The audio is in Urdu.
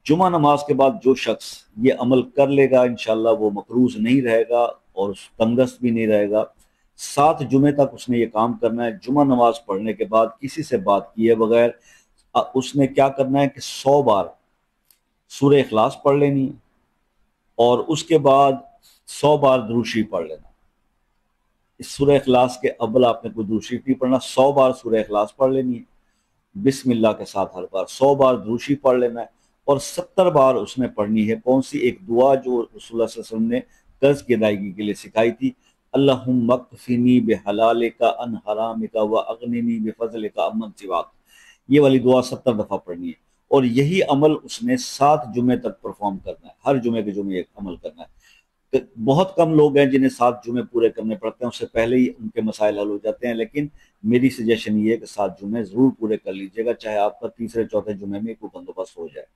جمعہ نماز کے بعد جو شخص یہ عمل کر لے گا انشاءاللہ وہ مقروض نہیں رہے گا اور تنگست بھی نہیں رہے گا۔ 7 جمعے تک اس نے یہ کام کرنا ہے۔ جمعہ نماز پڑھنے کے بعد کسی سے بات کیے بغیر اس نے کیا کرنا ہے کہ 100 بار سورہ اخلاص پڑھ لینی ہے، اور اس کے بعد 100 بار درود شریف پڑھ لینا۔ اس سورہ اخلاص کے اول آپ نے کوئی درود شریف نہیں پڑھنا، 100 بار سورہ اخلاص پڑھ لینی ہے بسم اللہ کے ساتھ، ہر بار 100 بار درود شریف پڑھ لینا ہے، اور 70 بار اس نے پڑھنی ہے کون سی؟ ایک دعا جو رسول اللہ صلی اللہ علیہ وسلم نے قرض کی ادائیگی کے لیے سکھائی تھی، اللہم اکفنی بحلالک عن حرامک واغننی بفضلک عمن سواک۔ یہ والی دعا 70 دفعہ پڑھنی ہے، اور یہی عمل اس نے 7 جمعے تک پرفارم کرنا ہے، ہر جمعے کے جمعے ایک عمل کرنا ہے۔ بہت کم لوگ ہیں جنہیں 7 جمعے پورے کرنے پڑتے ہیں، اس سے پہلے ہی ان کے مسائل حل ہو جاتے ہیں، لیکن میری سجیشن یہ ہے کہ 7 جمعے ضرور پورے کر لیجیے گا، چاہے آپ کا تیسرے چوتھے جمعے میں کوئی بندوبست ہو جائے۔